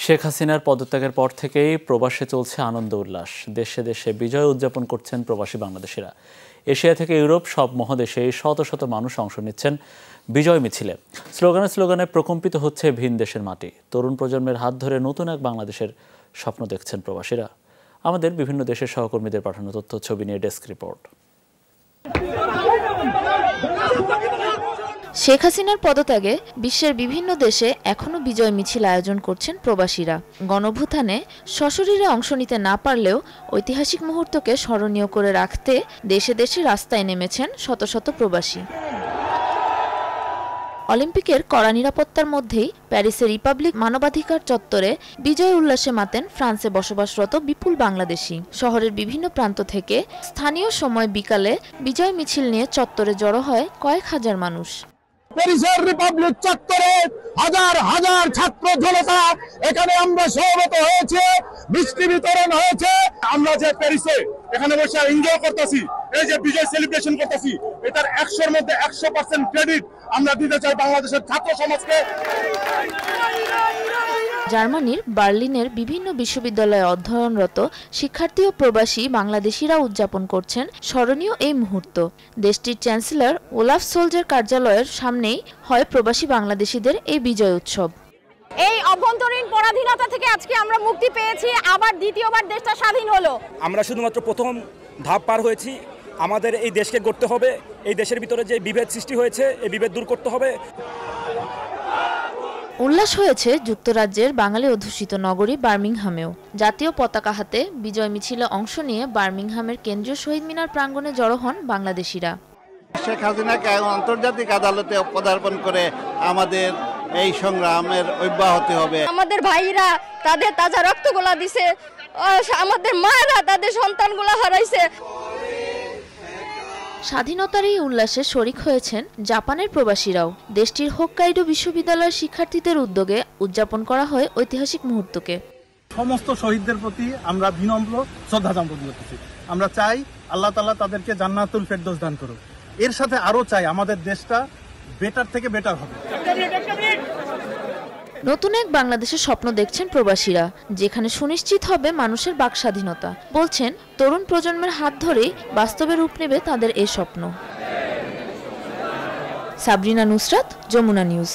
শেখ হাসিনার পদত্যাগের পর থেকেই প্রবাসে চলছে আনন্দ উল্লাস। দেশে দেশে বিজয় উদযাপন করছেন প্রবাসী বাংলাদেশিরা। এশিয়া থেকে ইউরোপ সব মহাদেশে শত শত মানুষ অংশ নিচ্ছেন বিজয় মিছিলে। স্লোগানে স্লোগানে প্রকম্পিত হচ্ছে ভিন দেশের মাটি। তরুণ প্রজন্মের হাত ধরে নতুন এক বাংলাদেশের স্বপ্ন দেখছেন প্রবাসীরা। আমাদের বিভিন্ন দেশের সহকর্মীদের পাঠানো তথ্য ছবি নিয়ে ডেস্ক রিপোর্ট। শেখ হাসিনার পদত্যাগে বিশ্বের বিভিন্ন দেশে এখনো বিজয় মিছিল আয়োজন করছেন প্রবাসীরা। গণঅভ্যুত্থানে সশরীরে অংশ নিতে না পারলেও ঐতিহাসিক মুহূর্তকে স্মরণীয় করে রাখতে দেশে দেশে রাস্তায় নেমেছেন শত শত প্রবাসী। অলিম্পিকের কড়া নিরাপত্তার মধ্যেই প্যারিসের রিপাবলিক মানবাধিকার চত্বরে বিজয় উল্লাসে মাতেন ফ্রান্সে বসবাসরত বিপুল বাংলাদেশি। শহরের বিভিন্ন প্রান্ত থেকে স্থানীয় সময় বিকালে বিজয় মিছিল নিয়ে চত্বরে জড়ো হয় কয়েক হাজার মানুষ। প্যারিসের রিপাবলিক চত্বরে হাজার হাজার ছাত্র জনতা এখানে আমরা সমবেত হয়েছে, মিষ্টি বিতরণ হয়েছে। আমরা যে প্যারিসে এখানে বসে এনজয় করতেছি, এই যে বিজয় সেলিব্রেশন করতেছি, এটার 100-এর মধ্যে 100% ক্রেডিট আমরা দিতে চাই বাংলাদেশের ছাত্র সমাজকে। জার্মানির বার্লিনের বিভিন্ন বিশ্ববিদ্যালয়ে অধ্যয়নরত শিক্ষার্থী ও প্রবাসী বাংলাদেশিরা উদযাপন করছেন স্মরণীয় এই মুহূর্ত। দেশটির চ্যান্সেলর ওলাফ সোলজের কার্যালয়ের সামনেই হয় প্রবাসী বাংলাদেশিদের এই বিজয় উৎসব। এই অভ্যন্তরীণ পরাধীনতা থেকে আজকে আমরা মুক্তি পেয়েছি, আবার দ্বিতীয়বার দেশটা স্বাধীন হলো। আমরা শুধুমাত্র প্রথম ধাপ পার হয়েছি। আমাদের এই দেশকে গড়তে হবে। এই দেশের ভিতরে যে বিভেদ সৃষ্টি হয়েছে, এই বিভেদ দূর করতে হবে। উল্লাস হয়েছে যুক্তরাজ্যের বাঙালি অধ্যুষিত নগরী বার্মিংহামেও। জাতীয় পতাকা হাতে বিজয় মিছিলে অংশ নিয়ে বার্মিংহামের কেন্দ্রীয় শহীদ মিনার প্রাঙ্গণে জড়ো হন বাংলাদেশিরা। শেখ হাসিনাকে আন্তর্জাতিক আদালতে পদার্পণ করে আমাদের এই সংগ্রামের অব্যাহতি হবে। আমাদের ভাইরা তাদের তাজা রক্তগুলা দিছে, আমাদের মায়েরা তাদের সন্তানগুলা হারাইছে। স্বাধীনতার এই উল্লাসে শরিক হয়েছেন জাপানের প্রবাসীরাও। দেশটির হোক্কাইডো বিশ্ববিদ্যালয়ের শিক্ষার্থীদের উদ্যোগে উদযাপন করা হয় ঐতিহাসিক মুহূর্তকে। সমস্ত শহীদদের প্রতি আমরা বিনম্র শ্রদ্ধা জ্ঞাপন করতেছি। আমরা চাই আল্লাহ তাআলা তাদেরকে জান্নাতুল ফেরদৌস দান করুক। এর সাথে আরো চাই আমাদের দেশটা বেটার থেকে বেটার হবে। নতুন এক বাংলাদেশের স্বপ্ন দেখছেন প্রবাসীরা, যেখানে সুনিশ্চিত হবে মানুষের বাক স্বাধীনতা। বলছেন তরুণ প্রজন্মের হাত ধরেই বাস্তবে রূপ নেবে তাদের এই স্বপ্ন। সাবরিনা নুসরাত, যমুনা নিউজ।